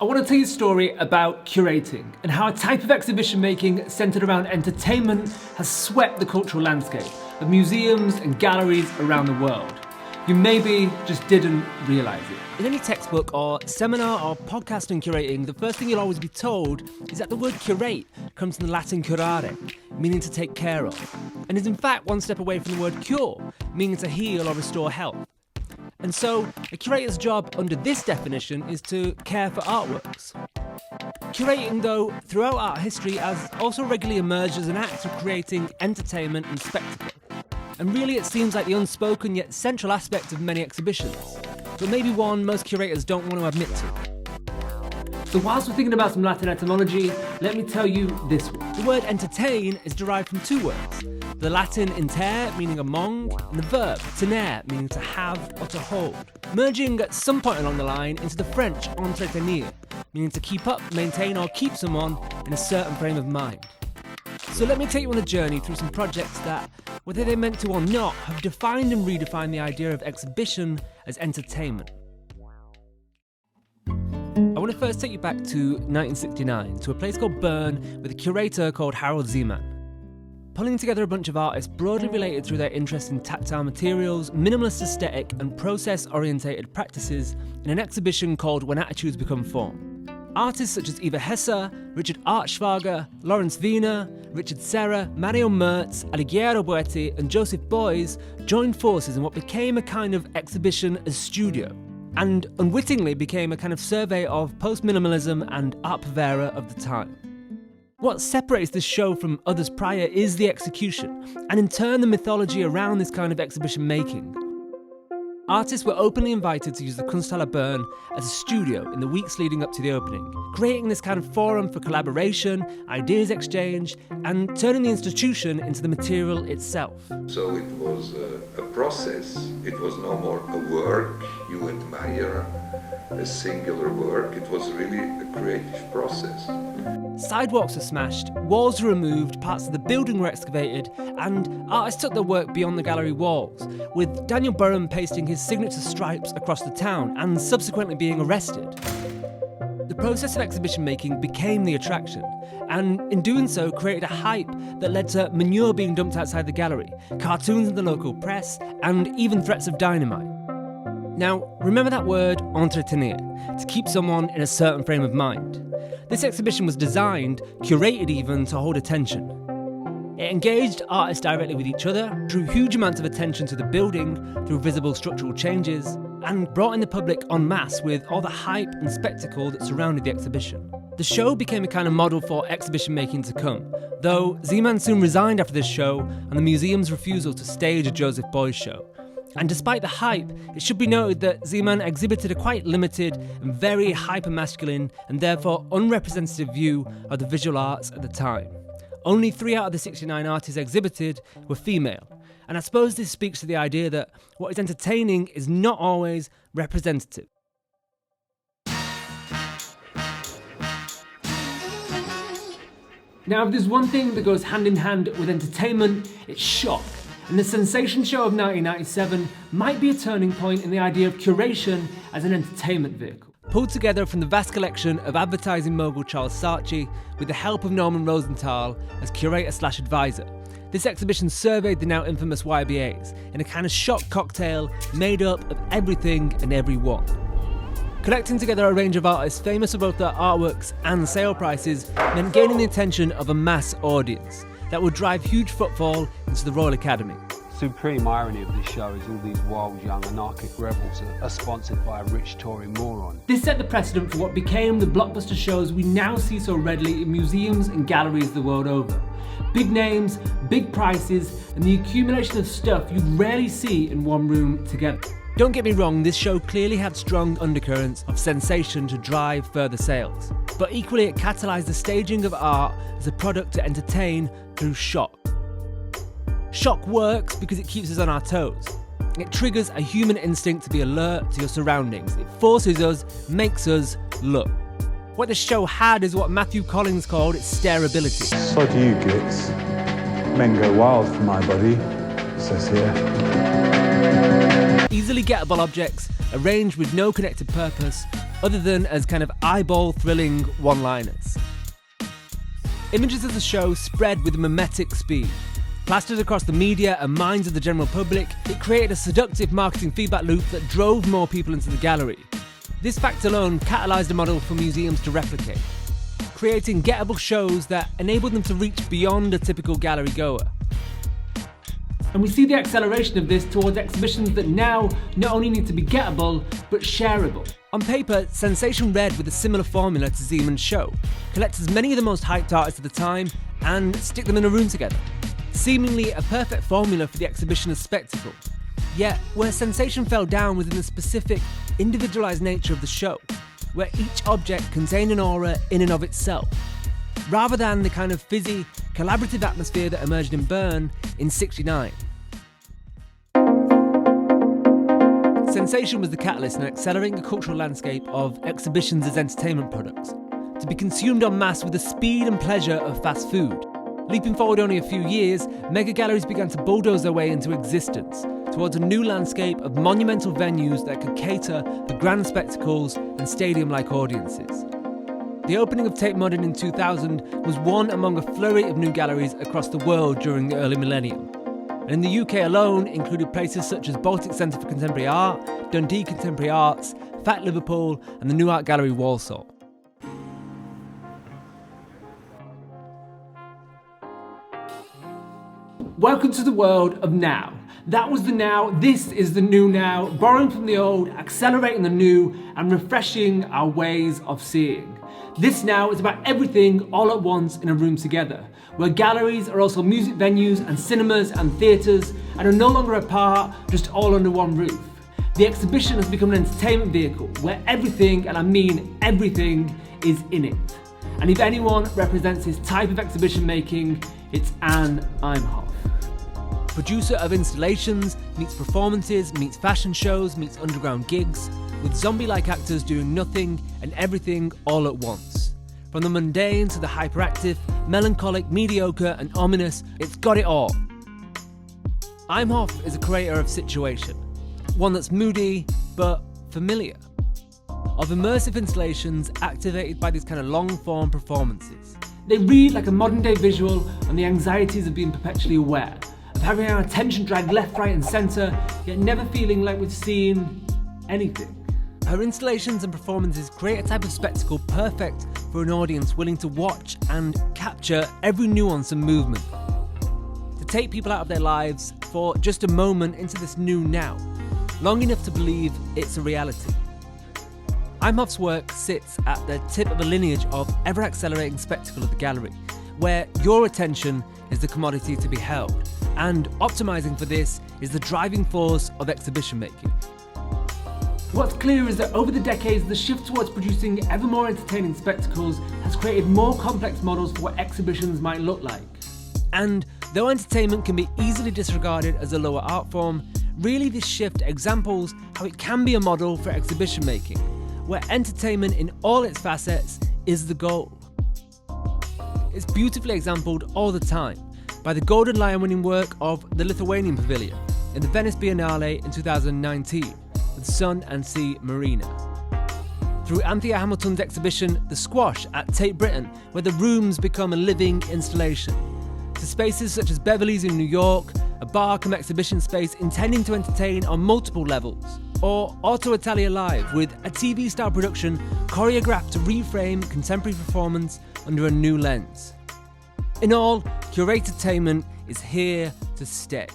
I want to tell you a story about curating and how a type of exhibition making centred around entertainment has swept the cultural landscape of museums and galleries around the world. You maybe just didn't realise it. In any textbook or seminar or podcast on curating, the first thing you'll always be told is that the word curate comes from the Latin curare, meaning to take care of, and is in fact one step away from the word cure, meaning to heal or restore health. And so, a curator's job under this definition is to care for artworks. Curating, though, throughout art history has also regularly emerged as an act of creating entertainment and spectacle. And really it seems like the unspoken yet central aspect of many exhibitions, but maybe one most curators don't want to admit to. So whilst we're thinking about some Latin etymology, let me tell you this one. The word entertain is derived from two words. The Latin inter, meaning among, and the verb tenere, meaning to have or to hold. Merging at some point along the line into the French entretenir, meaning to keep up, maintain or keep someone in a certain frame of mind. So let me take you on a journey through some projects that, whether they meant to or not, have defined and redefined the idea of exhibition as entertainment. I want to first take you back to 1969, to a place called Bern with a curator called Harold Zeeman. Pulling together a bunch of artists broadly related through their interest in tactile materials, minimalist aesthetic and process-orientated practices in an exhibition called When Attitudes Become Form. Artists such as Eva Hesse, Richard Artschwager, Lawrence Wiener, Richard Serra, Mario Merz, Alighiero Boetti and Joseph Beuys joined forces in what became a kind of exhibition as studio, and unwittingly became a kind of survey of post-minimalism and art pavera of the time. What separates this show from others prior is the execution, and in turn the mythology around this kind of exhibition making. Artists were openly invited to use the Kunsthalle Bern as a studio in the weeks leading up to the opening, creating this kind of forum for collaboration, ideas exchange, and turning the institution into the material itself. So it was a process. It was no more a work you admire, a singular work. It was really a creative process. Sidewalks were smashed, walls were removed, parts of the building were excavated, and artists took their work beyond the gallery walls, with Daniel Burham pasting his signature stripes across the town and subsequently being arrested. The process of exhibition making became the attraction, and in doing so created a hype that led to manure being dumped outside the gallery, cartoons in the local press, and even threats of dynamite. Now, remember that word entretenir, to keep someone in a certain frame of mind. This exhibition was designed, curated even, to hold attention. It engaged artists directly with each other, drew huge amounts of attention to the building through visible structural changes, and brought in the public en masse with all the hype and spectacle that surrounded the exhibition. The show became a kind of model for exhibition making to come, though Zeeman soon resigned after this show and the museum's refusal to stage a Joseph Beuys show. And despite the hype, it should be noted that Zeeman exhibited a quite limited and very hyper-masculine and therefore unrepresentative view of the visual arts at the time. Only 3 out of the 69 artists exhibited were female, and I suppose this speaks to the idea that what is entertaining is not always representative. Now, if there's one thing that goes hand in hand with entertainment, it's shock. And the Sensation show of 1997 might be a turning point in the idea of curation as an entertainment vehicle. Pulled together from the vast collection of advertising mogul Charles Saatchi with the help of Norman Rosenthal as curator/advisor, this exhibition surveyed the now infamous YBAs in a kind of shock cocktail made up of everything and everyone. Collecting together a range of artists famous for both their artworks and sale prices meant gaining the attention of a mass audience that would drive huge footfall into the Royal Academy. Supreme irony of this show is all these wild young anarchic rebels are sponsored by a rich Tory moron. This set the precedent for what became the blockbuster shows we now see so readily in museums and galleries the world over. Big names, big prices, and the accumulation of stuff you'd rarely see in one room together. Don't get me wrong, this show clearly had strong undercurrents of sensation to drive further sales, but equally it catalysed the staging of art as a product to entertain through shock. Shock works because it keeps us on our toes. It triggers a human instinct to be alert to your surroundings. It forces us, makes us look. What the show had is what Matthew Collins called its stareability. Sod you gits. Men go wild for my body, says here. Easily gettable objects, arranged with no connected purpose, other than as kind of eyeball-thrilling one-liners. Images of the show spread with mimetic speed. Plastered across the media and minds of the general public, it created a seductive marketing feedback loop that drove more people into the gallery. This fact alone catalysed a model for museums to replicate, creating gettable shows that enabled them to reach beyond a typical gallery goer. And we see the acceleration of this towards exhibitions that now not only need to be gettable, but shareable. On paper, Sensation read with a similar formula to Siemens' show. Collect as many of the most hyped artists of the time and stick them in a room together. Seemingly a perfect formula for the exhibition as spectacle. Yet, where Sensation fell down was in the specific, individualised nature of the show, where each object contained an aura in and of itself, rather than the kind of fizzy, collaborative atmosphere that emerged in Bern in '69. Sensation was the catalyst in accelerating a cultural landscape of exhibitions as entertainment products, to be consumed en masse with the speed and pleasure of fast food. Leaping forward only a few years, mega galleries began to bulldoze their way into existence, towards a new landscape of monumental venues that could cater for grand spectacles and stadium-like audiences. The opening of Tate Modern in 2000 was one among a flurry of new galleries across the world during the early millennium. And in the UK alone included places such as Baltic Centre for Contemporary Art, Dundee Contemporary Arts, FAT Liverpool and the New Art Gallery Walsall. Welcome to the world of now. That was the now, this is the new now, borrowing from the old, accelerating the new, and refreshing our ways of seeing. This now is about everything all at once in a room together, where galleries are also music venues and cinemas and theatres, and are no longer apart, just all under one roof. The exhibition has become an entertainment vehicle, where everything, and I mean everything, is in it. And if anyone represents this type of exhibition making, it's Anne Imhoff. Producer of installations, meets performances, meets fashion shows, meets underground gigs, with zombie-like actors doing nothing and everything all at once. From the mundane to the hyperactive, melancholic, mediocre and ominous, it's got it all. Imhoff is a creator of situation, one that's moody but familiar, of immersive installations activated by these kind of long-form performances. They read like a modern-day visual on the anxieties of being perpetually aware, of having our attention dragged left, right and centre, yet never feeling like we've seen anything. Her installations and performances create a type of spectacle perfect for an audience willing to watch and capture every nuance and movement. To take people out of their lives for just a moment into this new now, long enough to believe it's a reality. Imhoff's work sits at the tip of a lineage of ever-accelerating spectacle of the gallery, where your attention is the commodity to be held, and optimising for this is the driving force of exhibition making. What's clear is that over the decades, the shift towards producing ever more entertaining spectacles has created more complex models for what exhibitions might look like. And though entertainment can be easily disregarded as a lower art form, really this shift examples how it can be a model for exhibition making, where entertainment in all its facets is the goal. It's beautifully exampled all the time by the Golden Lion winning work of the Lithuanian Pavilion in the Venice Biennale in 2019 with Sun and Sea Marina. Through Anthea Hamilton's exhibition The Squash at Tate Britain, where the rooms become a living installation, to spaces such as Beverly's in New York, a bar come exhibition space intending to entertain on multiple levels, or Auto Italia Live with a TV-style production choreographed to reframe contemporary performance under a new lens. In all, curated-tainment is here to stay.